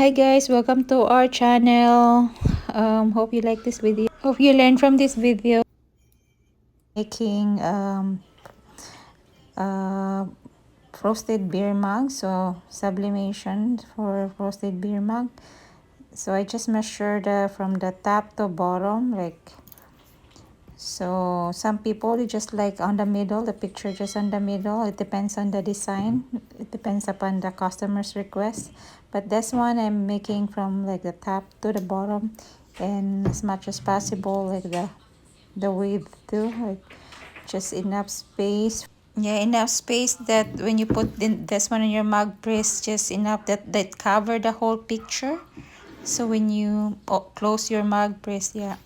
Hi guys, welcome to our channel. Hope you like this video. Hope you learn from this video. Making uh, frosted beer mug. So sublimation for frosted beer mug. So I just measured from the top to bottom, like so. Some people you just like on the middle, the picture just on the middle. It depends on the design. It depends upon the customer's request. But this one I'm making from like the top to the bottom, and as much as possible, like the width too, like just enough space. Yeah, enough space that when you put this one in your mug press, just enough that cover the whole picture. So when you close your mug press, yeah.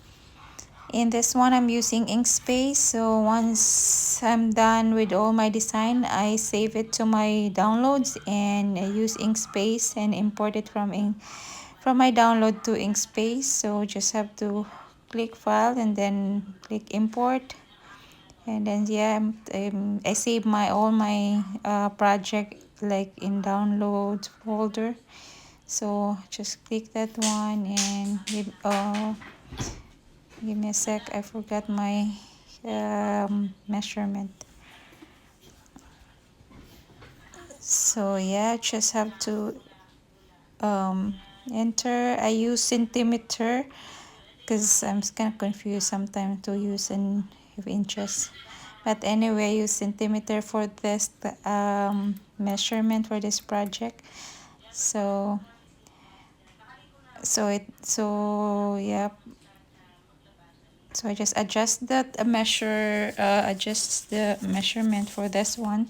In this one, I'm using ink space. So once I'm done with all my design, I save it to my downloads and I use ink space and import it from my download to ink space. So just have to click file and then click import. And then yeah, I save my all my project like in downloads folder. So just click that one and give me a sec. I forgot my measurement. So yeah, just have to enter. I use centimeter because I'm kind of confused sometimes to use in inches. But anyway, I use centimeter for this measurement for this project. So yeah. So I just adjust that adjust the measurement for this one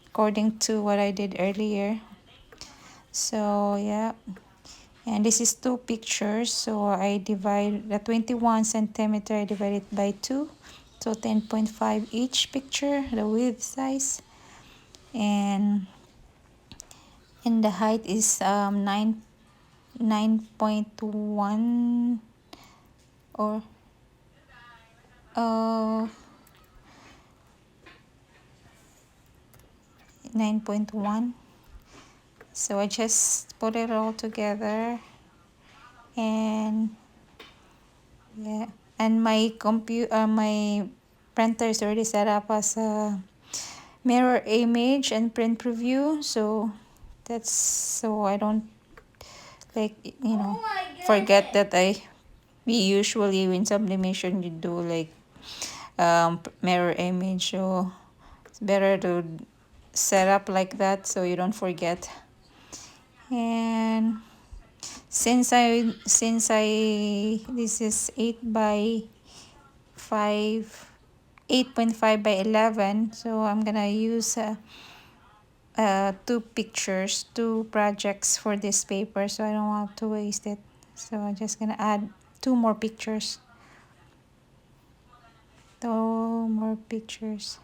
according to what I did earlier. So yeah, and this is two pictures, so I divide the 21 centimeter, I divide it by 2, so 10.5 each picture, the width size, and the height is 9.1 or uh 9.1. So I just put it all together, and yeah, and my my printer is already set up as a mirror image and print preview. So that's so I don't like forget that we usually in sublimation you do like mirror image. So it's better to set up like that so you don't forget. And since I this is 8.5 by 11, so I'm gonna use two pictures, two projects for this paper, so I don't want to waste it. So I'm just gonna add two more pictures. Two more pictures.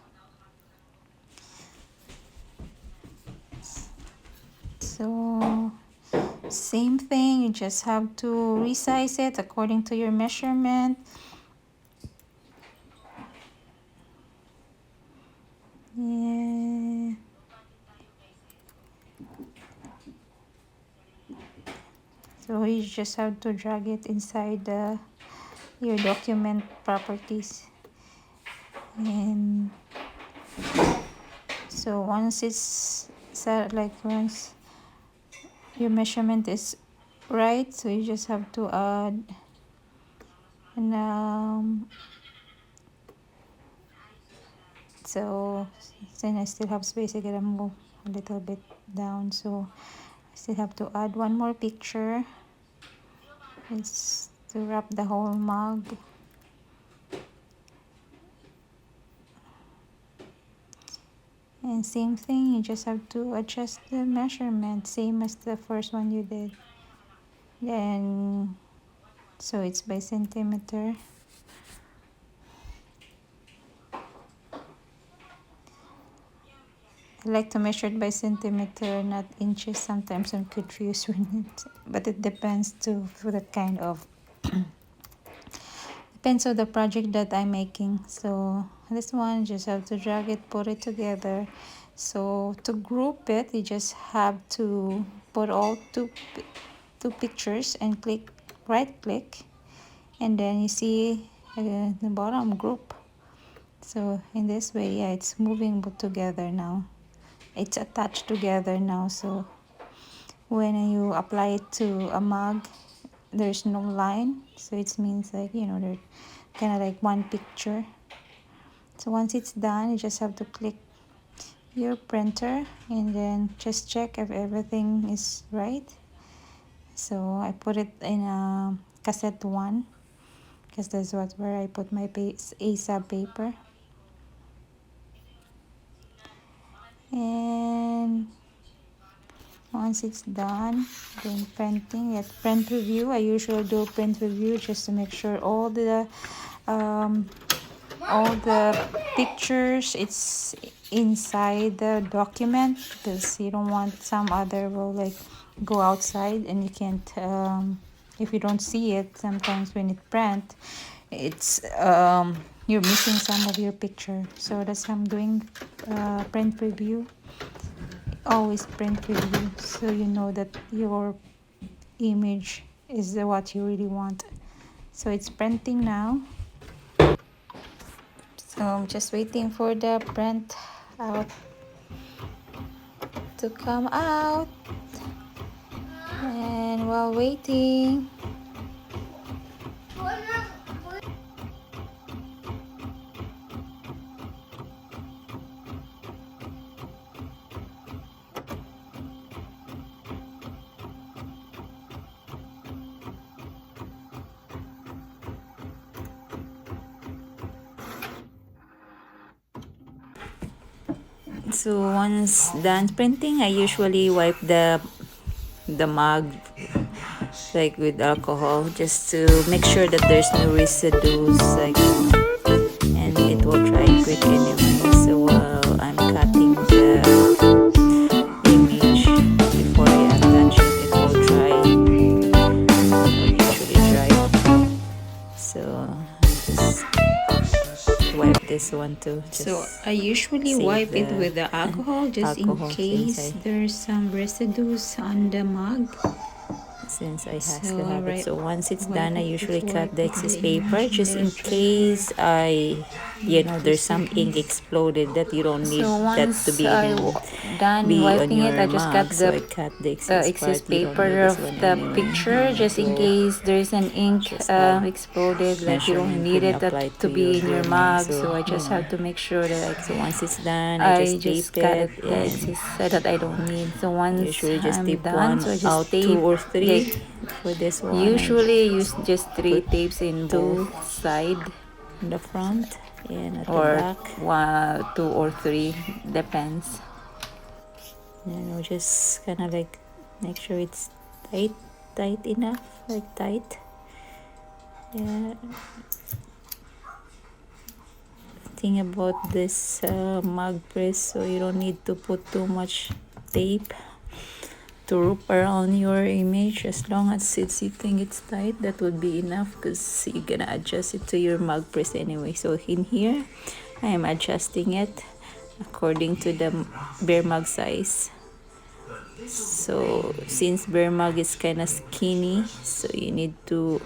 So same thing, you just have to resize it according to your measurement. Yeah. So you just have to drag it inside your document properties. And so once it's set, like once your measurement is right, so you just have to add and so since I still have space, I gotta move a little bit down, so I still have to add one more picture. It's to wrap the whole mug. And same thing, you just have to adjust the measurement same as the first one you did. Then so it's by centimeter. I like to measure it by centimeter, not inches. Sometimes I'm confused when but it depends too for the kind of depends on the project that I'm making. So this one, just have to drag it, put it together. So to group it, you just have to put all two two pictures and click right click, and then you see the bottom group. So in this way, yeah, it's moving together now. It's attached together now. So when you apply it to a mug, there's no line. So it means like, you know, they're kind of like one picture. So once it's done, you just have to click your printer and then just check if everything is right. So I put it in a cassette 1 because that's where I put my ASAP paper. And once it's done, then printing at print review. I usually do print review just to make sure all the pictures it's inside the document, because you don't want some other will like go outside and you can't if you don't see it sometimes when it print, it's you're missing some of your picture. So that's how I'm doing print review. Always print review so you know that your image is what you really want. So it's printing now. So I'm just waiting for the print out to come out. And while waiting, so once done printing, I usually wipe the mug like with alcohol just to make sure that there's no residues, like, and it will dry quick anyway. So while I'm cutting the image before I attach it, it will dry, or usually dry. So just wipe this one too. So I usually wipe it with the alcohol just in case there's some residues on the mug, since I have to have it. So once it's done, I usually cut the excess paper just in case there's some ink exploded that you don't need that to be done wiping it. I just cut the excess paper of the picture just in case there's an ink exploded, like you don't need it to be in your mug. So I just have to make sure that so once it's done, I just cut the excess that I don't need. So once I'm done, so I just tape 2 or 3 for this one. Usually use just 3 tapes in both side, in the front and at the back. 1, 2 or 3, depends. And just kind of like make sure it's tight enough, like tight. Yeah. Thing about this mug press, so you don't need to put too much tape to wrap around your image. As long as you think it's tight, that would be enough, because you're gonna adjust it to your mug press anyway. So in here I am adjusting it according to the bear mug size. So since bear mug is kind of skinny, so you need to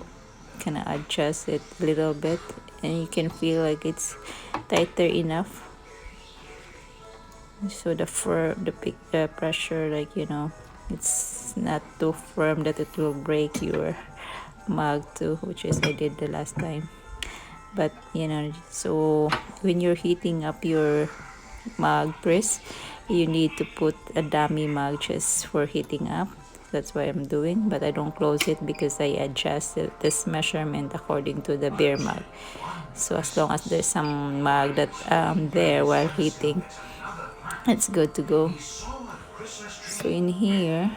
kind of adjust it a little bit, and you can feel like it's tighter enough, so the pressure, like, it's not too firm that it will break your mug too, which is I did the last time. But so when you're heating up your mug press, you need to put a dummy mug just for heating up. That's what I'm doing, but I don't close it because I adjusted this measurement according to the beer mug. So as long as there's some mug that there while heating, it's good to go. So in here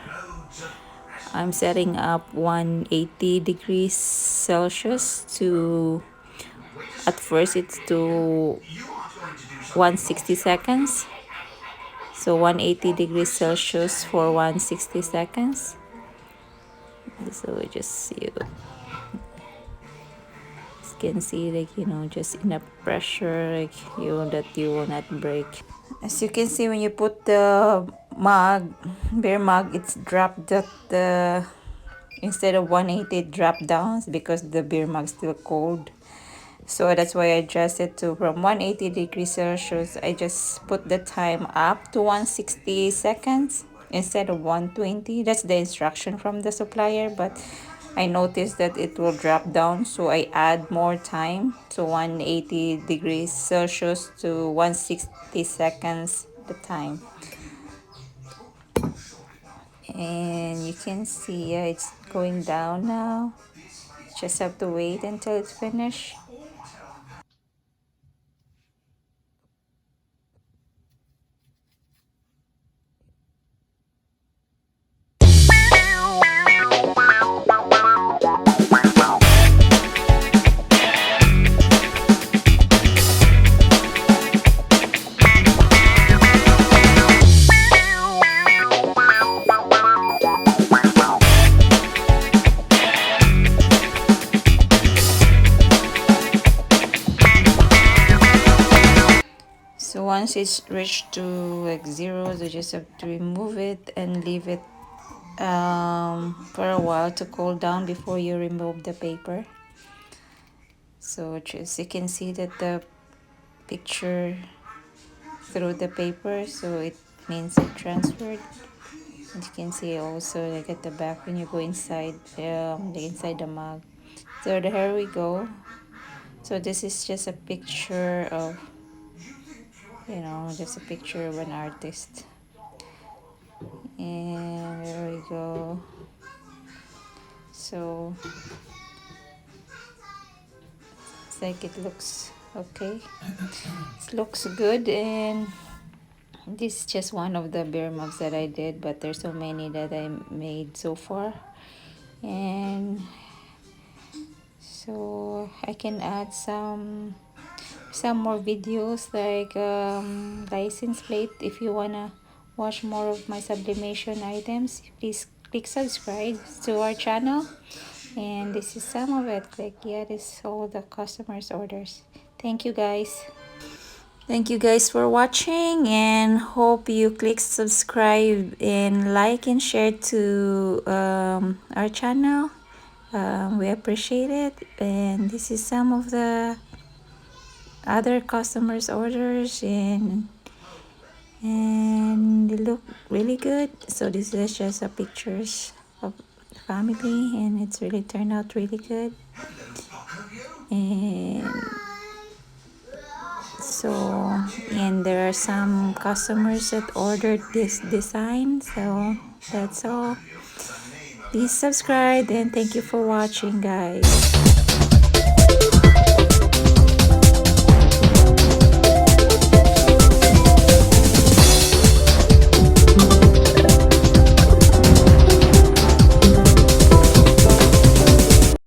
I'm setting up 180 degrees Celsius to, at first it's to 160 seconds. So 180 degrees Celsius for 160 seconds. So we just see, you can see, like, just enough pressure, like that you will not break. As you can see, when you put the beer mug, it's dropped the instead of 180 it dropped down because the beer mug still cold. So that's why I adjusted to from 180 degrees Celsius. I just put the time up to 160 seconds instead of 120. That's the instruction from the supplier, but I noticed that it will drop down, so I add more time to 180 degrees Celsius to 160 seconds the time. And you can see, yeah, it's going down now. Just have to wait until it's finished. So once it's reached to like zero, you just have to remove it and leave it for a while to cool down before you remove the paper. So just you can see that the picture through the paper, so it means it transferred. And you can see also like at the back when you go inside the mug. So there we go. So this is just a picture of, just a picture of an artist. And there we go. So it's like it looks okay. It looks good. And this is just one of the beer mugs that I did, but there's so many that I made so far. And so I can add some more videos like license plate. If you wanna watch more of my sublimation items, please click subscribe to our channel. And this is some of it. Like, yeah, this is all the customers orders. Thank you guys. Thank you guys for watching, and hope you click subscribe and like and share to our channel. We appreciate it. And this is some of the other customers orders, and they look really good. So this is just a pictures of the family, and it's really turned out really good. And so, and there are some customers that ordered this design. So that's all. Please subscribe, and thank you for watching, guys.